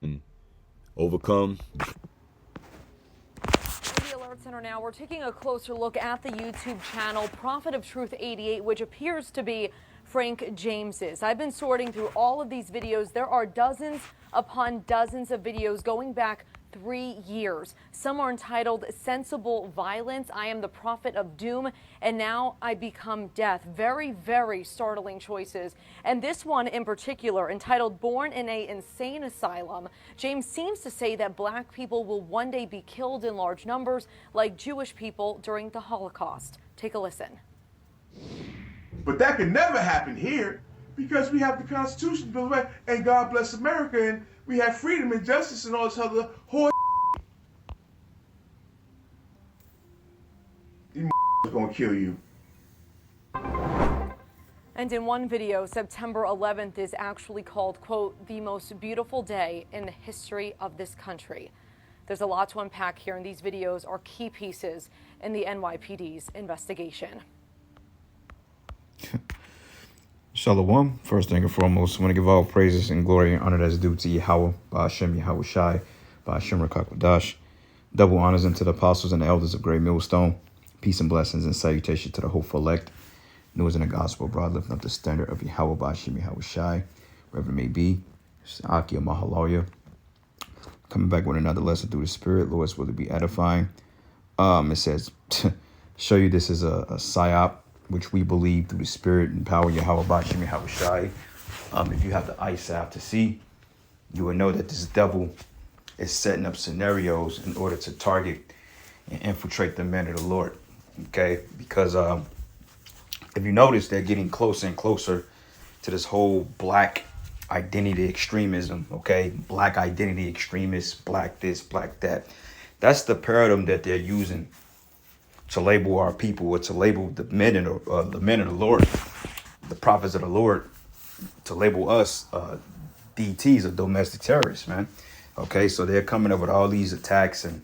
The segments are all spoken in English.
and overcome. The Alert Center now, we're taking a closer look at the YouTube channel Prophet of Truth 88, which appears to be Frank James's. I've been sorting through all of these videos. There are dozens upon dozens of videos going back 3 years. Some are entitled Sensible Violence, I Am the Prophet of Doom, and Now I Become Death. Very, very startling choices. And this one in particular, entitled Born in a Insane Asylum, James seems to say that black people will one day be killed in large numbers like Jewish people during the Holocaust. Take a listen. But that can never happen here because we have the Constitution, Bill of Rights, and God bless America, and we have freedom and justice and all this other horse. These are gonna kill you. And in one video, September 11th is actually called, quote, the most beautiful day in the history of this country. There's a lot to unpack here, and these videos are key pieces in the NYPD's investigation. Shalom. First thing and foremost, I want to give all praises and glory and honor that's due to Yahweh, Ba'ashem Yahweh Shai, Ba'ashem Rakakwadash. Double honors unto the apostles and the elders of Great Millstone. Peace and blessings and salutation to the hopeful elect. News in the gospel abroad, lifting up the standard of Yahweh, Ba'ashem Yahweh Shai, wherever it may be. Akia Mahaloya. Coming back with another lesson through the Spirit. Lord's will be edifying. It says, show you this is a psyop, which we believe through the Spirit and power Yahweh Ba'ashem Yahweh Shai. If you have the eyesight to see, you will know that this devil is setting up scenarios in order to target and infiltrate the men of the Lord. Okay, because if you notice, they're getting closer and closer to this whole black identity extremism. Okay, black identity extremists, black this, black that. That's the paradigm that they're using to label our people, or to label the men of the Lord, the prophets of the Lord, to label us DTs or domestic terrorists, man. Okay, so they're coming up with all these attacks and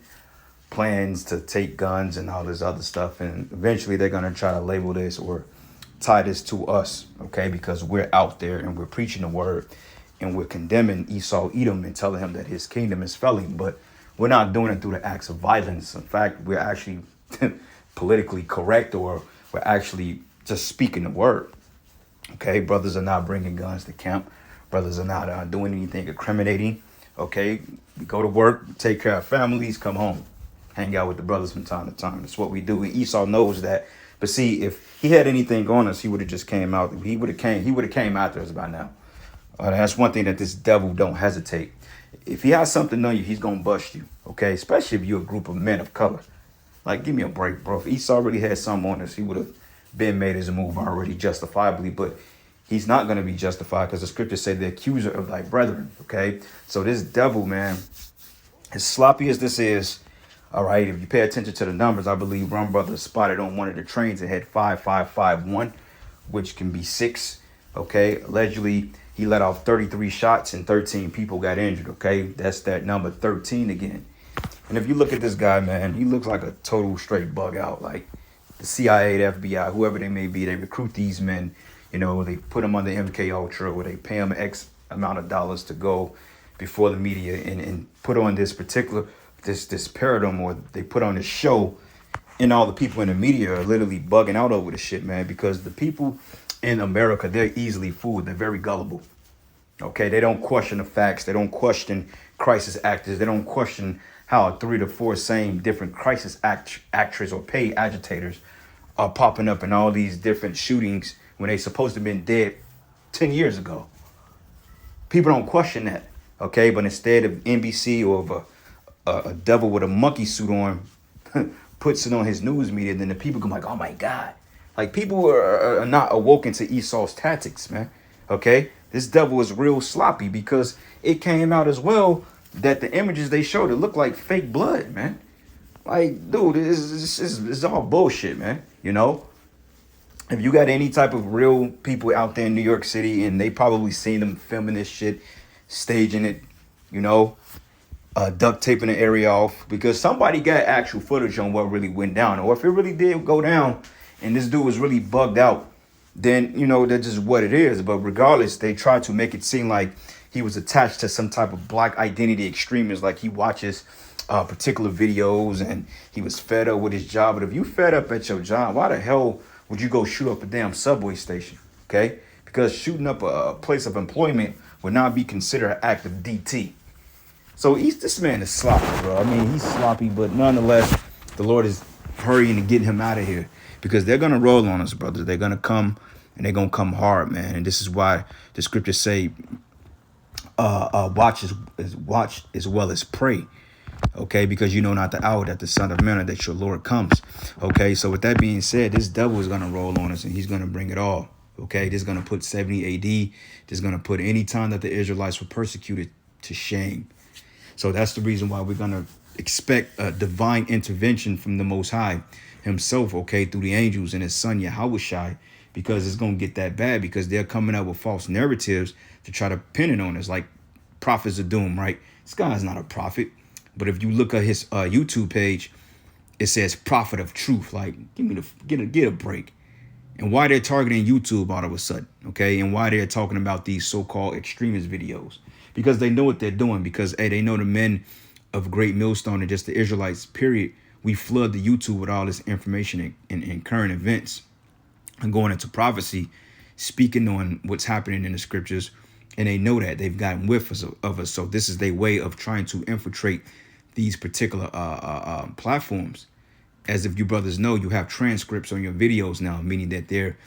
plans to take guns and all this other stuff, and eventually they're gonna try to label this or tie this to us, okay, because we're out there and we're preaching the word and we're condemning Esau Edom and telling him that his kingdom is failing, but we're not doing it through the acts of violence. In fact, we're actually politically correct, or we're actually just speaking the word. Okay, brothers are not bringing guns to camp. Brothers are not doing anything incriminating. Okay, we go to work, take care of families, come home, hang out with the brothers from time to time. That's what we do. And Esau knows that. But see, if he had anything on us, he would have just came out. He would have came after us by now. That's one thing that this devil don't hesitate. If he has something on you, he's gonna bust you. Okay, especially if you're a group of men of color. Like, give me a break, bro. If Esau already had something on us, he would have been made his move already justifiably. But he's not going to be justified because the scriptures say the accuser of thy brethren. Okay, so this devil, man, as sloppy as this is, all right, if you pay attention to the numbers, I believe Rum Brothers spotted on one of the trains that had 5551, which can be 6. Okay, allegedly he let off 33 shots and 13 people got injured. Okay, that's that number 13 again. And if you look at this guy, man, he looks like a total straight bug out. Like the CIA, the FBI, whoever they may be, they recruit these men. You know, they put them on the MK Ultra, where they pay them X amount of dollars to go before the media and put on this particular this paradigm, or they put on this show, and all the people in the media are literally bugging out over the shit, man, because the people in America, they're easily fooled. They're very gullible. Okay, they don't question the facts. They don't question crisis actors. They don't question how 3 to 4 same different crisis actors or paid agitators are popping up in all these different shootings when they supposed to have been dead 10 years ago. People don't question that, okay? But instead of NBC or of a devil with a monkey suit on puts it on his news media, then the people go like, oh my God. Like, people are not awoken to Esau's tactics, man, okay? This devil is real sloppy because it came out as well that the images they showed, it looked like fake blood, man. Like, dude, it's all bullshit, man. You know, if you got any type of real people out there in New York City, and they probably seen them filming this shit, staging it, you know, duct taping the area off, because somebody got actual footage on what really went down. Or if it really did go down and this dude was really bugged out, then, you know, that's just what it is. But regardless, they try to make it seem like he was attached to some type of black identity extremist, like he watches particular videos and he was fed up with his job. But if you fed up at your job, why the hell would you go shoot up a damn subway station? Okay, because shooting up a place of employment would not be considered an act of DT. So this man is sloppy, bro. I mean, he's sloppy, but nonetheless, the Lord is hurrying to get him out of here, because they're gonna roll on us, brothers. They're gonna come, and they're gonna come hard, man. And this is why the scriptures say, watch as well as pray. Okay, because you know not the hour that the Son of Man, that your Lord comes. Okay, so with that being said, this devil is gonna roll on us, and he's gonna bring it all. Okay, this is gonna put 70 AD. This is gonna put any time that the Israelites were persecuted to shame. So that's the reason why we're going to expect a divine intervention from the Most High himself, okay, through the angels and his son, Yahushai, because it's going to get that bad, because they're coming up with false narratives to try to pin it on us, like prophets of doom, right? This guy's not a prophet. But if you look at his YouTube page, it says prophet of truth. Like, get a break. And why they're targeting YouTube all of a sudden, okay? And why they're talking about these so-called extremist videos. Because they know what they're doing. Because, hey, they know the men of Great Millstone and just the Israelites, period. We flood the YouTube with all this information and current events and going into prophecy, speaking on what's happening in the scriptures. And they know that. They've gotten whiff of us. So this is their way of trying to infiltrate these particular platforms. As if you brothers know, you have transcripts on your videos now, meaning that they're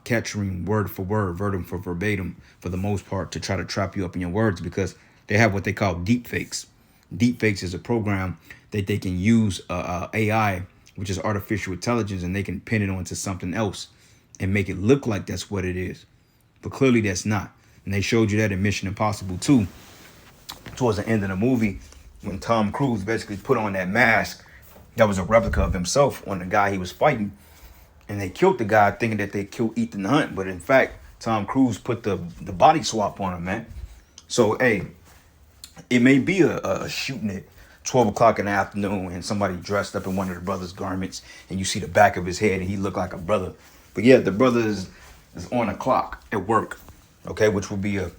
capturing word for word, verbatim, for the most part, to try to trap you up in your words, because they have what they call deep fakes. Deep fakes is a program that they can use AI, which is artificial intelligence, and they can pin it onto something else and make it look like that's what it is. But clearly that's not. And they showed you that in Mission Impossible 2, towards the end of the movie, when Tom Cruise basically put on that mask that was a replica of himself on the guy he was fighting. And they killed the guy thinking that they killed Ethan Hunt. But in fact, Tom Cruise put the body swap on him, man. So, hey, it may be a shooting at 12 o'clock in the afternoon and somebody dressed up in one of the brother's garments and you see the back of his head and he looked like a brother. But yeah, the brother is on a clock at work, okay, which will be a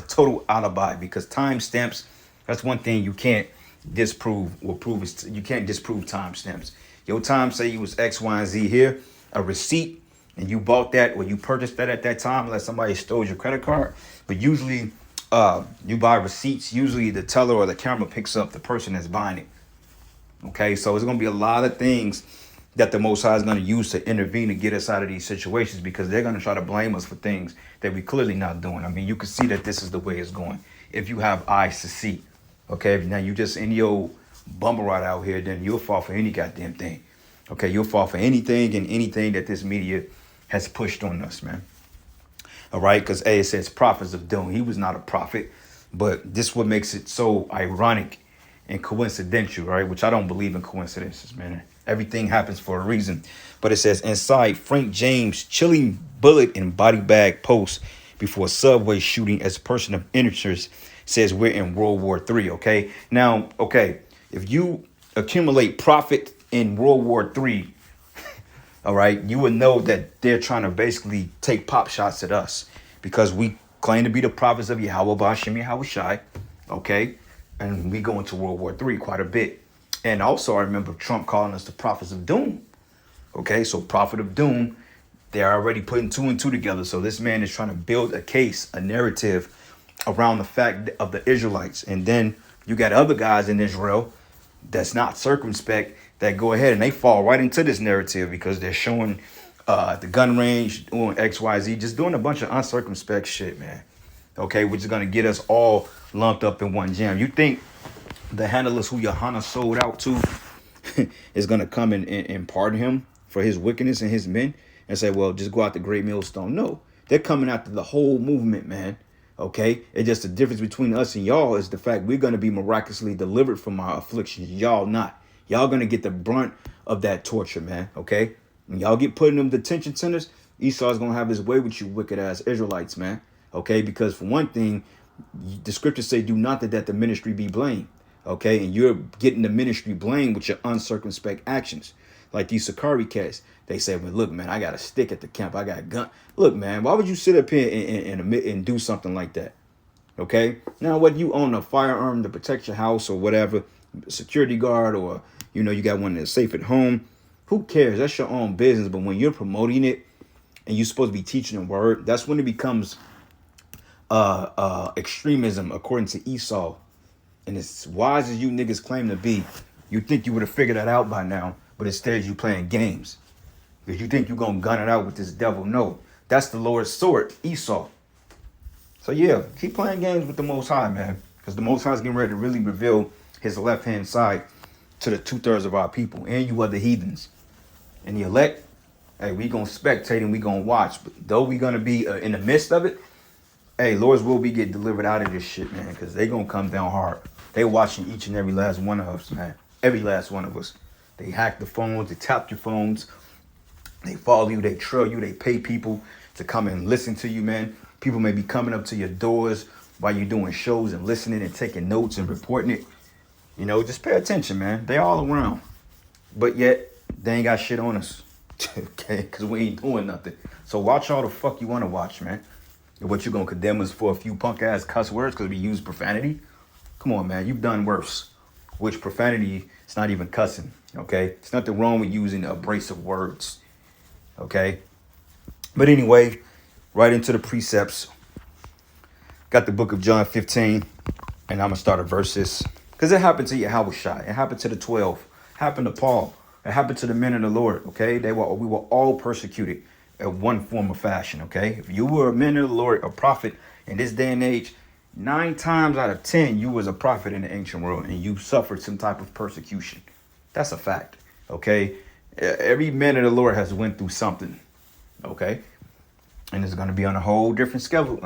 total alibi, because timestamps, that's one thing you can't disprove or prove. You can't disprove timestamps. Your time say you was X, Y, and Z here, a receipt, and you bought that or you purchased that at that time, unless somebody stole your credit card. But usually you buy receipts, usually the teller or the camera picks up the person that's buying it. Okay, so it's going to be a lot of things that the Most High is going to use to intervene and get us out of these situations, because they're going to try to blame us for things that we clearly not doing. I mean, you can see that this is the way it's going if you have eyes to see. Okay, if now you just any old bumble right out here, then you'll fall for any goddamn thing. Okay, you'll fall for anything and anything that this media has pushed on us, man. All right, because it says prophets of doom. He was not a prophet, but this what makes it so ironic and coincidental, right? Which I don't believe in coincidences, man. Everything happens for a reason. But it says inside Frank James chilling bullet and body bag post before subway shooting as person of interest, says we're in World War III, okay? Now, okay, if you accumulate profit in World War III, all right, you would know that they're trying to basically take pop shots at us, because we claim to be the prophets of Yahweh, Ba'ashem Yahushai, okay? And we go into World War III quite a bit. And also, I remember Trump calling us the prophets of doom, okay? So prophet of doom, they're already putting two and two together. So this man is trying to build a case, a narrative around the fact of the Israelites. And then you got other guys in Israel that's not circumspect that go ahead and they fall right into this narrative, because they're showing the gun range, doing XYZ, just doing a bunch of uncircumspect shit, man. Okay, which is going to get us all lumped up in one jam. You think the handlers who Johanna sold out to is going to come and pardon him for his wickedness and his men and say, well, just go out the Great Millstone? No, they're coming after the whole movement, man. Okay, it's just the difference between us and y'all is the fact we're going to be miraculously delivered from our afflictions. Y'all not. Y'all going to get the brunt of that torture, man. Okay, when y'all get put in them detention centers, Esau's going to have his way with you wicked ass Israelites, man. Okay, because for one thing, the scriptures say do not that the ministry be blamed. Okay, and you're getting the ministry blamed with your uncircumspect actions. Like these Sakari cats, they say, well, look, man, I got a stick at the camp. I got a gun. Look, man, why would you sit up here and admit and do something like that? Okay. Now, whether you own a firearm to protect your house or whatever, security guard, or you got one that's safe at home, who cares? That's your own business. But when you're promoting it and you're supposed to be teaching the word, that's when it becomes extremism, according to Esau. And as wise as you niggas claim to be, you think you would have figured that out by now, but instead you playing games. Because you think you're going to gun it out with this devil. No, that's the Lord's sword, Esau. So yeah, keep playing games with the Most High, man. Because the Most High is getting ready to really reveal his left-hand side to the 2/3 of our people and you other heathens. And the elect, hey, we going to spectate and we going to watch. But though we going to be in the midst of it, hey, Lord's will we get delivered out of this shit, man. Because they going to come down hard. They watching each and every last one of us, man. Every last one of us. They hack the phones. They tap your phones. They follow you. They trail you. They pay people to come and listen to you, man. People may be coming up to your doors while you're doing shows and listening and taking notes and reporting it. Just pay attention, man. They all around. But yet, they ain't got shit on us. Okay? Because we ain't doing nothing. So watch all the fuck you want to watch, man. And what you going to condemn us for a few punk-ass cuss words because we use profanity? Come on, man. You've done worse. Which profanity, it's not even cussing. Okay? It's nothing wrong with using abrasive words. Okay? But anyway, right into the precepts. Got the book of John 15. And I'm going to start at verses. Because it happened to Yahushua. It happened to the 12. It happened to Paul. It happened to the men of the Lord. Okay? We were all persecuted in one form or fashion. Okay? If you were a man of the Lord, a prophet in this day and age, 9 times out of 10, you was a prophet in the ancient world. And you suffered some type of persecution. That's a fact. Okay? Every man of the Lord has went through something. Okay? And it's going to be on a whole different schedule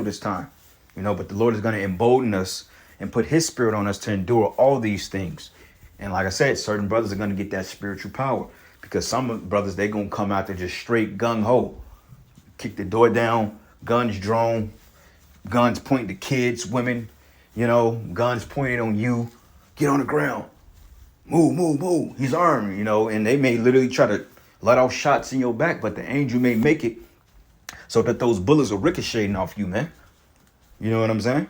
this time. But the Lord is going to embolden us and put his spirit on us to endure all these things. And like I said, certain brothers are going to get that spiritual power. Because some brothers, they're going to come out there just straight gung-ho. Kick the door down, guns drawn, guns pointing to kids, women, guns pointed on you. Get on the ground. Move, move, move. He's armed, and they may literally try to let off shots in your back, but the angel may make it so that those bullets are ricocheting off you, man. You know what I'm saying?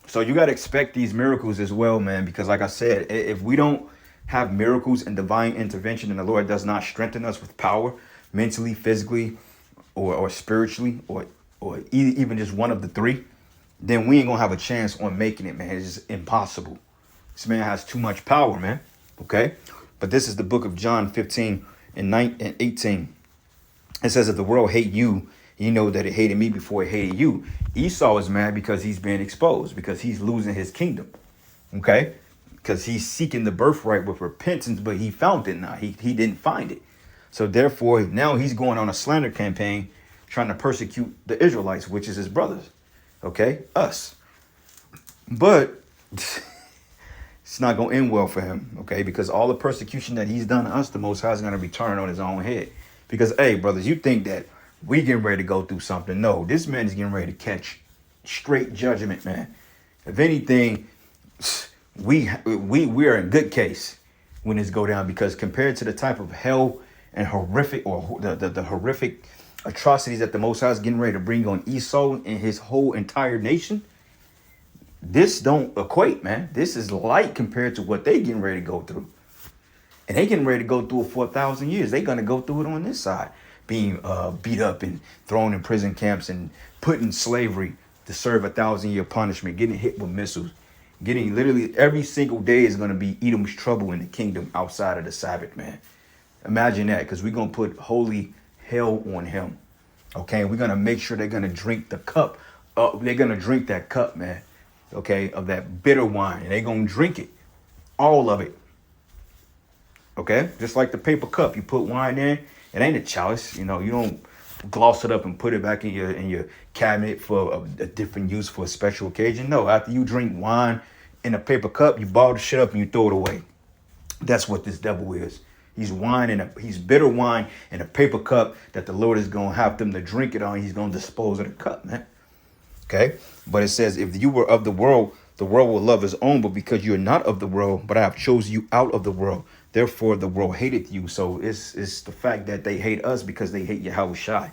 So you got to expect these miracles as well, man, because like I said, if we don't have miracles and divine intervention and the Lord does not strengthen us with power, mentally, physically, or spiritually, or even just one of the three, then we ain't going to have a chance on making it, man. It's just impossible. This man has too much power, man. Okay? But this is the book of John 15 and 18. It says, if the world hate you, you know that it hated me before it hated you. Esau is mad because he's being exposed, because he's losing his kingdom. Okay? Because he's seeking the birthright with repentance, but he found it not. He didn't find it. So therefore, now he's going on a slander campaign trying to persecute the Israelites, which is his brothers. Okay? Us. But it's not going to end well for him. Okay? Because all the persecution that he's done to us, the Most High is going to return on his own head. Because, hey, brothers, you think that we getting ready to go through something. No, this man is getting ready to catch straight judgment, man. If anything, we are in good case when this go down, because compared to the type of hell and horrific, or the horrific atrocities that the Most High is getting ready to bring on Esau and his whole entire nation, this don't equate, man. This is light compared to what they getting ready to go through. And they getting ready to go through it for 1,000 years. They going to go through it on this side, being beat up and thrown in prison camps and put in slavery to serve 1,000-year punishment, getting hit with missiles, getting literally every single day is going to be Edom's trouble in the kingdom outside of the Sabbath, man. Imagine that, because we're going to put holy hell on him. Okay, we're going to make sure they're going to drink the cup. They're going to drink that cup, man. Okay, of that bitter wine. And they're going to drink it. All of it. Okay, just like the paper cup, you put wine in. It ain't a chalice, you don't gloss it up and put it back in your cabinet for a different use for a special occasion. No, after you drink wine in a paper cup, you bottle the shit up and you throw it away. That's what this devil is. He's he's bitter wine in a paper cup that the Lord is gonna have them to drink it on. He's gonna dispose of the cup, man. Okay, but it says, if you were of the world will love his own, but because you're not of the world, but I have chosen you out of the world. Therefore, the world hated you. So it's the fact that they hate us because they hate Yahushua.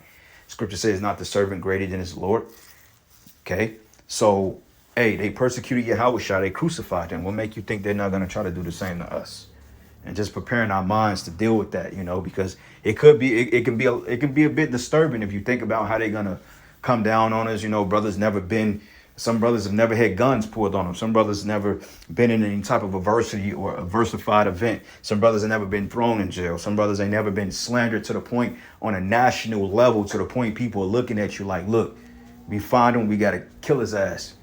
Scripture says, not the servant greater than his Lord. Okay. So, hey, they persecuted Yahushua, they crucified him. What make you think they're not going to try to do the same to us? And just preparing our minds to deal with that, you know, because it could be, it can be a bit disturbing if you think about how they're going to come down on us. You know, some brothers have never had guns pulled on them. Some brothers never been in any type of adversity or a versified event. Some brothers have never been thrown in jail. Some brothers ain't never been slandered to the point on a national level, to the point people are looking at you like, look, we find him, we got to kill his ass.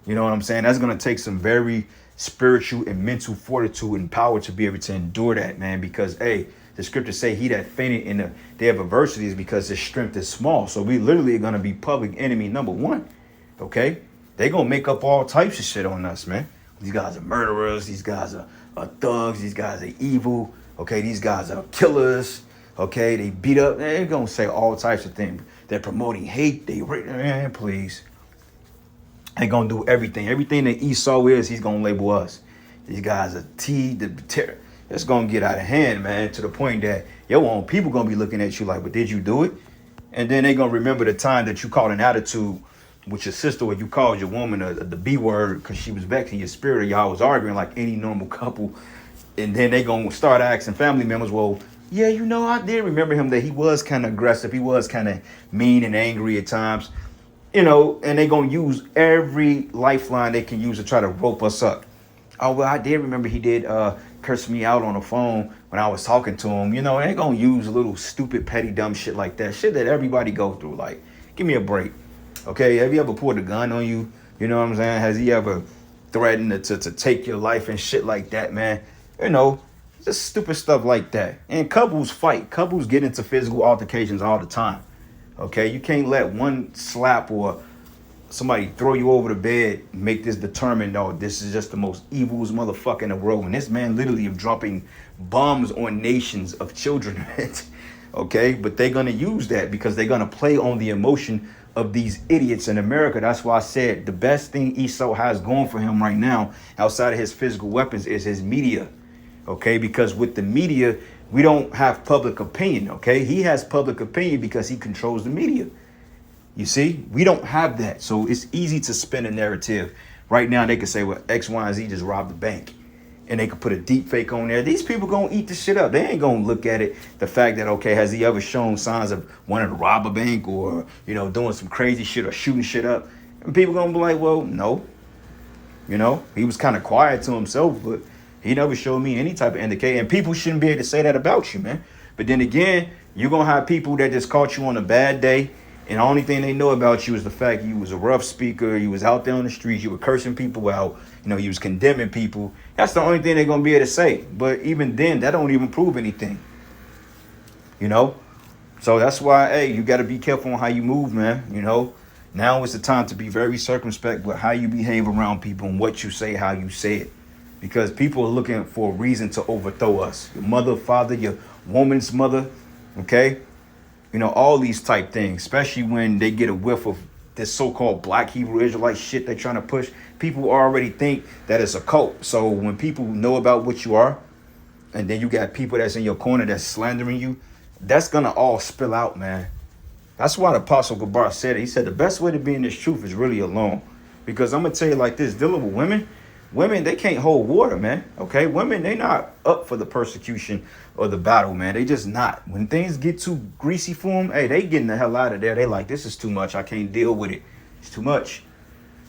You know what I'm saying? That's going to take some very spiritual and mental fortitude and power to be able to endure that, man. Because, hey, the scriptures say he that fainted in the day of adversity is because his strength is small. So we literally are going to be public enemy number one, okay? They going to make up all types of shit on us, man. These guys are murderers. These guys are thugs. These guys are evil, okay? These guys are killers, okay? They beat up. They're going to say all types of things. They're promoting hate. Man, please. They're going to do everything. Everything that Esau is, he's going to label us. These guys are terror. It's going to get out of hand, man, to the point that your own people going to be looking at you like, but did you do it? And then they're going to remember the time that you called an attitude with your sister, or you called your woman the B word because she was vexing your spirit, or y'all was arguing like any normal couple. And then they going to start asking family members, well, yeah, you know, I did remember him that he was kind of aggressive. He was kind of mean and angry at times. You know, and they're going to use every lifeline they can use to try to rope us up. Oh, well, I did remember he did curse me out on the phone when I was talking to him. You know, they're going to use a little stupid, petty, dumb shit like that. Shit that everybody go through. Like, give me a break. Okay, have you ever pulled a gun on you? You know what I'm saying? Has he ever threatened to take your life and shit like that, man? You know, just stupid stuff like that. And couples fight. Couples get into physical altercations all the time. Okay, you can't let one slap or somebody throw you over the bed make this determined, oh, this is just the most evilest motherfucker in the world. And this man literally is dropping bombs on nations of children. Okay, but they're going to use that because they're going to play on the emotion of these idiots in America. That's why I said the best thing Esau has going for him right now, outside of his physical weapons, is his media. Okay, because with the media, we don't have public opinion, okay? He has public opinion because he controls the media. You see, we don't have that. So it's easy to spin a narrative. Right now, they can say, well, X, Y, and Z just robbed the bank. And they could put a deep fake on there. These people going to eat the shit up. They ain't going to look at it, the fact that, okay, has he ever shown signs of wanting to rob a bank or, you know, doing some crazy shit or shooting shit up? And people going to be like, well, no. You know, he was kind of quiet to himself, but he never showed me any type of indicator. And people shouldn't be able to say that about you, man. But then again, you're going to have people that just caught you on a bad day. And the only thing they know about you is the fact you was a rough speaker. You was out there on the streets. You were cursing people out. You know, you was condemning people. That's the only thing they're going to be able to say. But even then, that don't even prove anything. You know? So that's why, hey, you got to be careful on how you move, man. You know? Now is the time to be very circumspect with how you behave around people and what you say, how you say it. Because people are looking for a reason to overthrow us. Your mother, father, your woman's mother, okay? You know, all these type things, especially when they get a whiff of this so-called black Hebrew Israelite shit they're trying to push. People already think that it's a cult. So when people know about what you are, and then you got people that's in your corner that's slandering you, that's going to all spill out, man. That's why the Apostle Gabar said it. He said the best way to be in this truth is really alone. Because I'm going to tell you like this, dealing with women, they can't hold water, man. Okay, women, they not up for the persecution or the battle, man. They just not. When things get too greasy for them, hey, they getting the hell out of there. They like, this is too much. I can't deal with it. It's too much.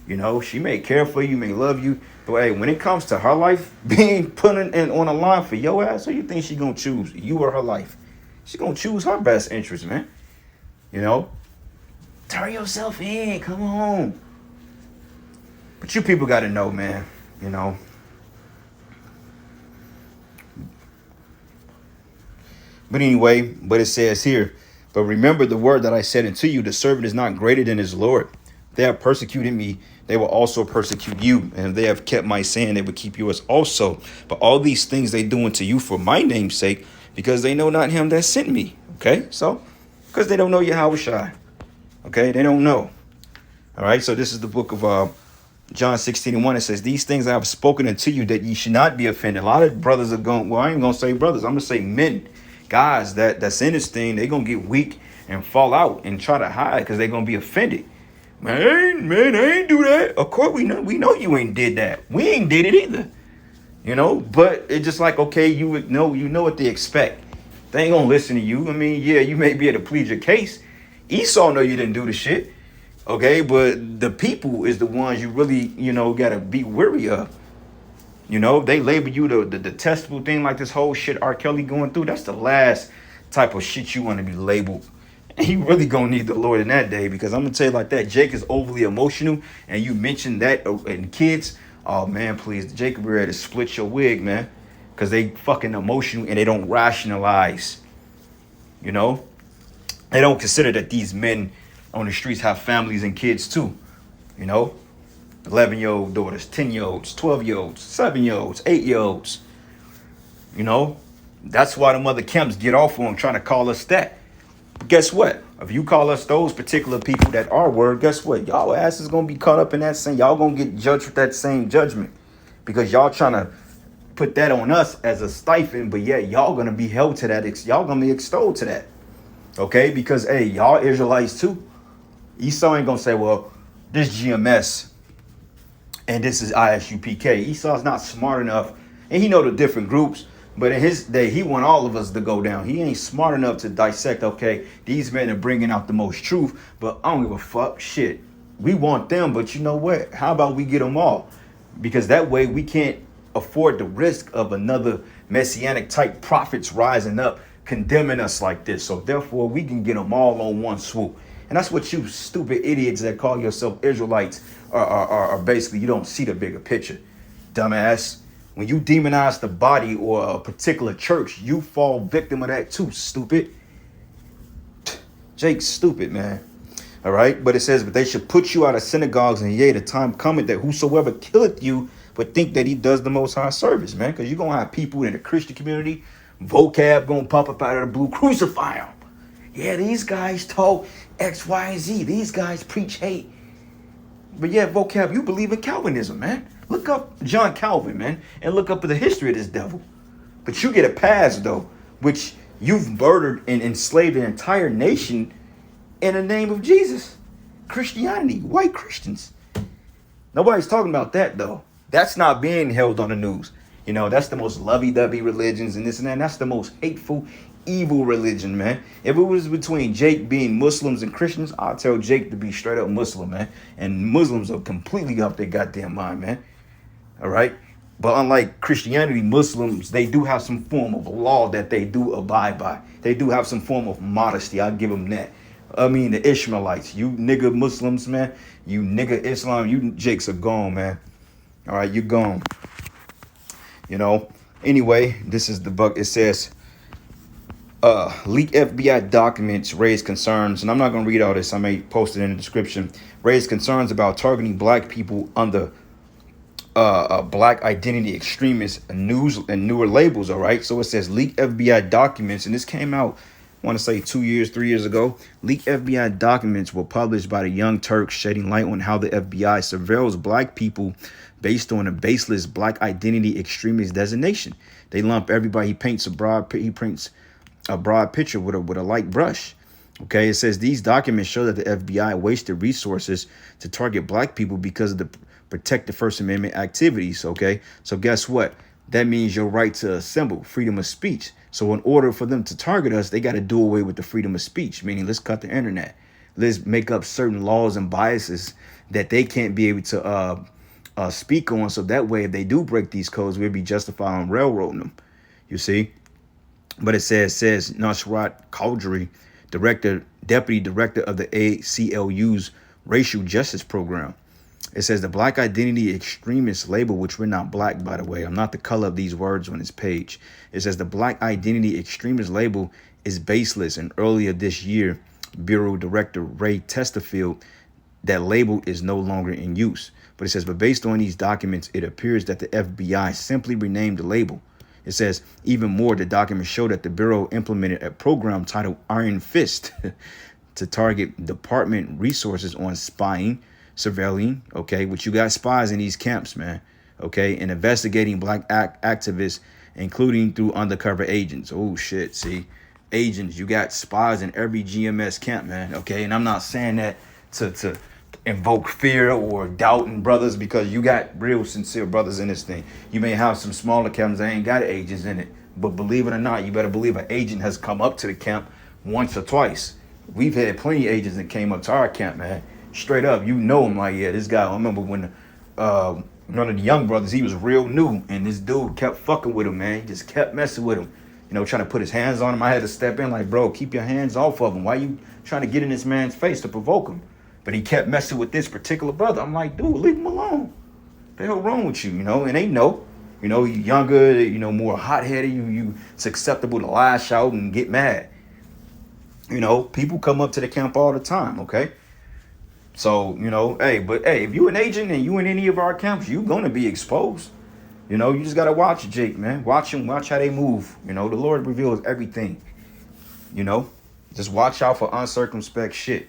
You know, she may care for you, may love you, but hey, when it comes to her life being put in on a line for your ass, who you think she gonna choose, you or her life? She gonna choose her best interest, man. You know, turn yourself in. Come on. But you people got to know, man. You know, but anyway, but it says here, but remember the word that I said unto you, the servant is not greater than his Lord. They have persecuted me, they will also persecute you. And if they have kept my saying, they will keep yours also. But all these things they do unto you for my name's sake, because they know not him that sent me. Okay, so because they don't know Yahushua. Okay, they don't know. All right, so this is the book of John 16:1. It says, these things I have spoken unto you that ye should not be offended. A lot of brothers are going, well, I ain't going to say brothers. I'm going to say men, guys that's in this thing. They're going to get weak and fall out and try to hide because they're going to be offended. Man, I ain't do that. Of course we know you ain't did that. We ain't did it either. You know, but it's just like, okay, you know what they expect. They ain't gonna listen to you. I mean, yeah, you may be able to plead your case. Esau know you didn't do the shit. Okay, but the people is the ones you really, gotta be weary of. They label you the detestable thing, like this whole shit R. Kelly going through. That's the last type of shit you want to be labeled. And you really gonna need the Lord in that day, because I'm gonna tell you like that. Jake is overly emotional, and you mentioned that in kids. Oh man, please, Jake will be ready to split your wig, man, because they fucking emotional and they don't rationalize. They don't consider that these men on the streets have families and kids too. 11-year-old daughters, 10-year-olds, 12-year-olds, 7-year-olds, 8-year-olds. That's why the mother camps get off on trying to call us that. But guess what? If you call us those particular people that are word, guess what? Y'all ass is going to be caught up in that same. Y'all going to get judged with that same judgment. Because y'all trying to put that on us as a stipend, but yet y'all going to be held to that. Y'all going to be extolled to that. Okay? Because, hey, y'all Israelites too. Esau ain't going to say, well, this GMS and this is ISUPK. Esau's not smart enough, and he know the different groups, but in his day, he want all of us to go down. He ain't smart enough to dissect, okay, these men are bringing out the most truth, but I don't give a fuck. Shit, we want them, but you know what? How about we get them all? Because that way we can't afford the risk of another messianic type prophets rising up condemning us like this. So therefore, we can get them all on one swoop. And that's what you stupid idiots that call yourself Israelites are basically. You don't see the bigger picture, dumbass. When you demonize the body or a particular church, you fall victim of that too, stupid. Jake's stupid, man. All right, but it says, but they should put you out of synagogues, and yea, the time cometh that whosoever killeth you would think that he does the Most High service, man. Because you're going to have people in the Christian community, vocab going to pop up out of the blue, crucify them. Yeah, these guys talk X, Y, and Z. These guys preach hate. But yeah, vocab, you believe in Calvinism, man. Look up John Calvin, man, and look up the history of this devil. But you get a pass, though, which you've murdered and enslaved an entire nation in the name of Jesus. Christianity, white Christians. Nobody's talking about that, though. That's not being held on the news. That's the most lovey-dovey religions and this and that. And that's the most hateful, evil religion, man. If it was between Jake being Muslims and Christians, I'll tell Jake to be straight up Muslim, man. And Muslims are completely off their goddamn mind, man. All right? But unlike Christianity, Muslims, they do have some form of law that they do abide by. They do have some form of modesty. I'll give them that. I mean, the Ishmaelites, you nigga Muslims, man. You nigga Islam, you Jakes are gone, man. All right, you're gone. Anyway, this is the book. It says, leaked FBI documents raise concerns, and I'm not going to read all this. I may post it in the description. Raise concerns about targeting black people under black identity extremist news and newer labels. All right. So it says leaked FBI documents, and this came out, I want to say 3 years ago. Leaked FBI documents were published by the Young Turks, shedding light on how the FBI surveils black people based on a baseless black identity extremist designation. They lump everybody. He paints a broad picture with a light brush. Okay, it says these documents show that the FBI wasted resources to target black people because of the protect the First Amendment activities. Okay, so guess what? That means your right to assemble, freedom of speech. So in order for them to target us, they got to do away with the freedom of speech, meaning let's cut the internet. Let's make up certain laws and biases that they can't be able to speak on. So that way, if they do break these codes, we'll be justified on railroading them. You see? But it says Nashrat Qadri, deputy director of the ACLU's Racial Justice Program. It says the black identity extremist label, which we're not black, by the way. I'm not the color of these words on this page. It says the black identity extremist label is baseless. And earlier this year, Bureau Director Ray Testerfield, that label is no longer in use. But it says, but based on these documents, it appears that the FBI simply renamed the label. It says, even more, the documents show that the Bureau implemented a program titled Iron Fist to target department resources on spying, surveilling, okay, which you got spies in these camps, man, okay, and investigating black activists, including through undercover agents. Oh, shit, see, agents, you got spies in every GMS camp, man, okay, and I'm not saying that to invoke fear or doubt in brothers, because you got real sincere brothers in this thing. You may have some smaller camps that ain't got agents in it, but believe it or not, you better believe an agent has come up to the camp once or twice. We've had plenty of agents that came up to our camp, man. Straight up, you know him, like, yeah, this guy. I remember when one of the young brothers, he was real new, and this dude kept fucking with him, man. He just kept messing with him, you know, trying to put his hands on him. I had to step in like, bro, keep your hands off of him. Why you trying to get in this man's face to provoke him? But he kept messing with this particular brother. I'm like, dude, leave him alone. What the hell wrong with you, you know? And they know, you know, you younger, you know, more hot-headed. It's acceptable to lash out and get mad. You know, people come up to the camp all the time, okay? So, you know, hey, if you an agent and you in any of our camps, you gonna be exposed. You know, you just gotta watch Jake, man. Watch him, watch how they move. You know, the Lord reveals everything. You know, just watch out for uncircumspect shit.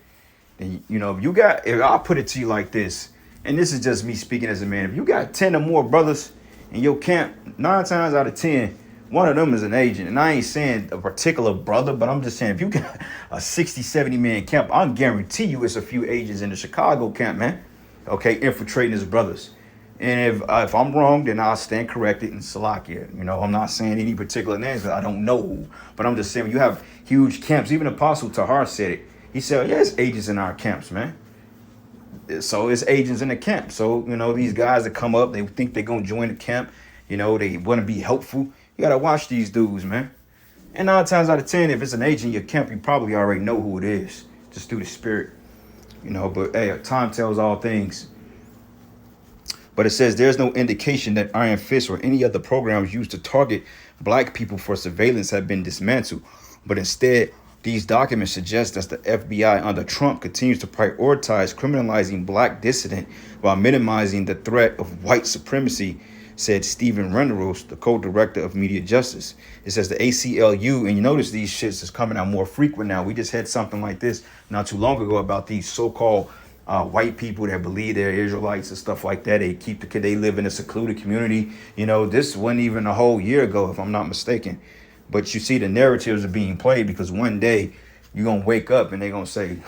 And, you know, if I'll put it to you like this, and this is just me speaking as a man, if you got 10 or more brothers in your camp, 9 times out of 10, one of them is an agent. And I ain't saying a particular brother, but I'm just saying if you got a 60, 70 man camp, I guarantee you it's a few agents in the Chicago camp, man. Okay, infiltrating his brothers. And if I'm wrong, then I'll stand corrected in Salakia. You know, I'm not saying any particular names, I don't know who. But I'm just saying, you have huge camps. Even Apostle Tahar said it. He said, yeah, it's agents in our camps, man. So it's agents in the camp. So, you know, these guys that come up, they think they're going to join the camp. You know, they want to be helpful. You got to watch these dudes, man. And 9 times out of 10, if it's an agent in your camp, you probably already know who it is. Just through the spirit. You know, but hey, time tells all things. But it says there's no indication that Iron Fist or any other programs used to target black people for surveillance have been dismantled. But instead, these documents suggest that the FBI under Trump continues to prioritize criminalizing black dissident while minimizing the threat of white supremacy, said Stephen Renderos, the co-director of Media Justice. It says the ACLU, and you notice these shits is coming out more frequent now. We just had something like this not too long ago about these so-called white people that believe they're Israelites and stuff like that. They live in a secluded community. You know, this wasn't even a whole year ago, if I'm not mistaken. But you see the narratives are being played because one day you're going to wake up and they're going to say,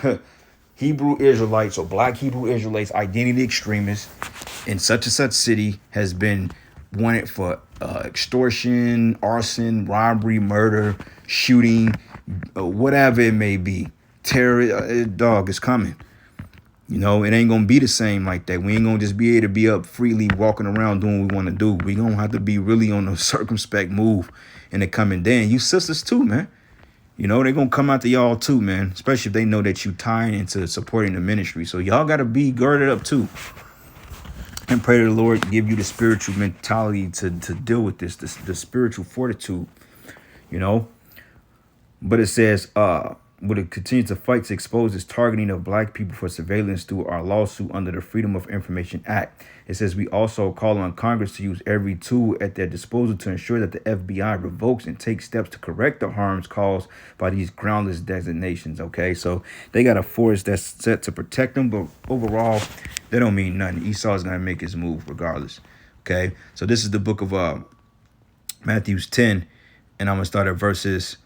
Hebrew Israelites or black Hebrew Israelites, identity extremists in such and such city has been wanted for extortion, arson, robbery, murder, shooting, whatever it may be. Terror, dog, is coming. You know, it ain't going to be the same like that. We ain't going to just be able to be up freely walking around doing what we want to do. We going to have to be really on a circumspect move in the coming day. And you sisters too, man. You know, they're going to come out to y'all too, man. Especially if they know that you tying into supporting the ministry. So y'all got to be girded up too. And pray to the Lord give you the spiritual mentality to deal with this, the spiritual fortitude, you know. But it says, would it continue to fight to expose this targeting of black people for surveillance through our lawsuit under the Freedom of Information Act. It says we also call on Congress to use every tool at their disposal to ensure that the FBI revokes and takes steps to correct the harms caused by these groundless designations. Okay, so they got a force that's set to protect them, but overall, they don't mean nothing. Esau's going to make his move regardless. Okay, so this is the book of Matthew 10, and I'm going to start at verses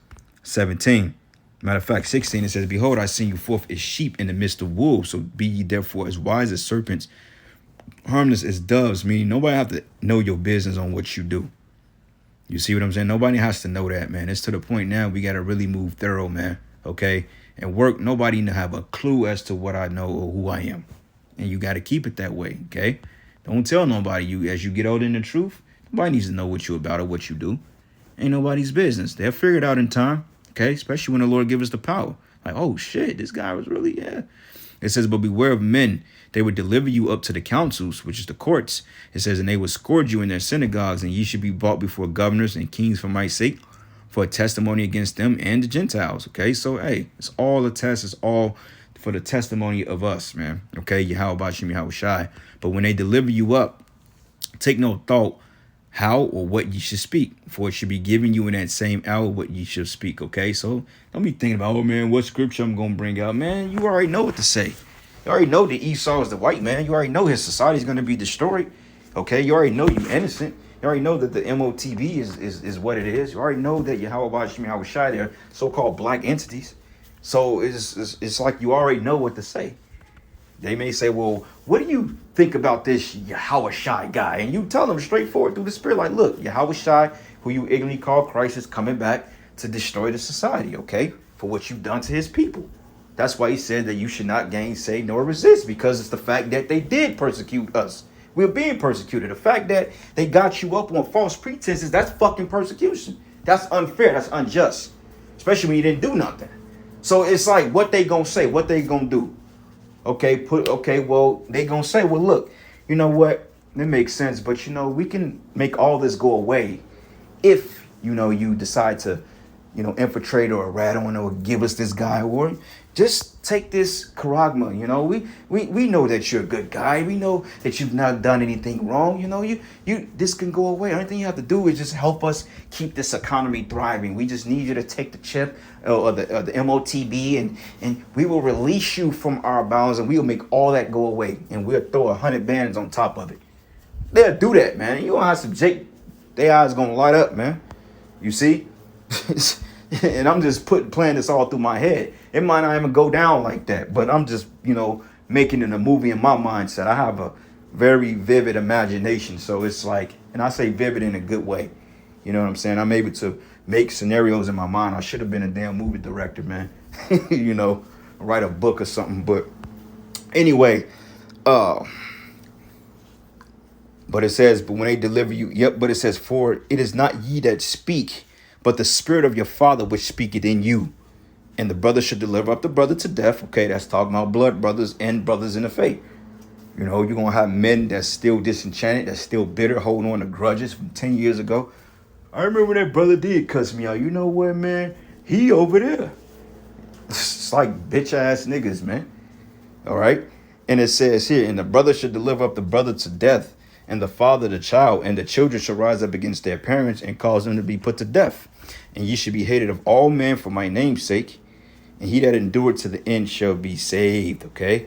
17. Matter of fact, 16, it says, behold, I send you forth as sheep in the midst of wolves. So be ye therefore as wise as serpents, harmless as doves, meaning nobody have to know your business on what you do. You see what I'm saying? Nobody has to know that, man. It's to the point now we got to really move thorough, man. Okay? And work, nobody to have a clue as to what I know or who I am. And you got to keep it that way, okay? Don't tell nobody. As you get older in the truth, nobody needs to know what you about or what you do. Ain't nobody's business. They'll figure it out in time. Okay, especially when the Lord give us the power. Like, oh, shit, this guy was really, yeah. It says, but beware of men. They would deliver you up to the councils, which is the courts. It says, and they would scourge you in their synagogues, and ye should be brought before governors and kings for my sake, for a testimony against them and the Gentiles. Okay, so, hey, it's all a test. It's all for the testimony of us, man. Okay, Yahweh Shem Yahweh Shai. But when they deliver you up, take no thought how or what you should speak, for it should be given you in that same hour what you should speak. Okay, so don't be thinking about, oh man, what scripture I'm gonna bring out. Man, you already know what to say. You already know that Esau is the white man. You already know his society is going to be destroyed. Okay, you already know you're innocent. You already know that the MOTV is what it is. You already know that Yahweh Shem Yahweh Shai, they're so-called black entities. So it's like you already know what to say. They may say, well, what do you think about this Yahweh Shai guy? And you tell them straightforward through the Spirit, like, look, Yahweh Shai, who you ignorantly call Christ, is coming back to destroy the society, okay, for what you've done to his people. That's why he said that you should not gainsay nor resist, because it's the fact that they did persecute us. We're being persecuted. The fact that they got you up on false pretenses, that's fucking persecution. That's unfair. That's unjust. Especially when you didn't do nothing. So it's like, what they gonna say? What they gonna do? Okay, well, they gonna say, well, look, you know what? It makes sense, but we can make all this go away if, you decide to, infiltrate or rat on or give us this guy, or just take this charagma. We know that you're a good guy. We know that you've not done anything wrong. This can go away. Only thing you have to do is just help us keep this economy thriving. We just need you to take the chip or the MOTB, and we will release you from our bounds, and we will make all that go away, and we'll throw 100 bands on top of it. They'll do that, man. You don't have to subject. Their eyes gonna light up, man. You see? And I'm just playing this all through my head. It might not even go down like that, but I'm just, making it a movie in my mindset. I have a very vivid imagination. So it's like, and I say vivid in a good way. You know what I'm saying? I'm able to make scenarios in my mind. I should have been a damn movie director, man. Write a book or something. But anyway, but it says, but when they deliver you, but it says, for it is not ye that speak, but the Spirit of your Father which speaketh in you. And the brother should deliver up the brother to death. Okay, that's talking about blood brothers and brothers in the faith. You're going to have men that's still disenchanted, that's still bitter, holding on to grudges from 10 years ago. I remember when that brother did cuss me out. You know what, man? He over there. It's like bitch ass niggas, man. All right. And it says here, and the brother should deliver up the brother to death, and the father the child, and the children shall rise up against their parents and cause them to be put to death. And ye should be hated of all men for my name's sake, and he that endured to the end shall be saved. Okay,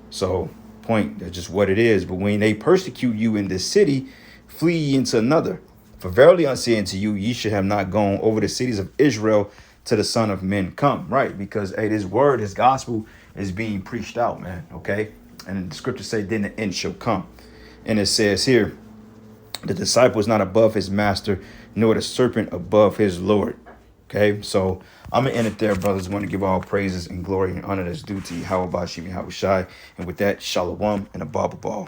so point, that's just what it is. But when they persecute you in this city, flee ye into another. For verily I say unto you, ye should have not gone over the cities of Israel to the Son of Men come. Right, because this word, his gospel is being preached out, man. Okay, and the scriptures say, then the end shall come. And it says here, the disciple is not above his master, nor the serpent above his Lord. Okay, so I'm going to end it there, brothers. I want to give all praises and glory and honor that's due to Yahweh Bashim Yahweh Shai. And with that, shalom and a baba ball.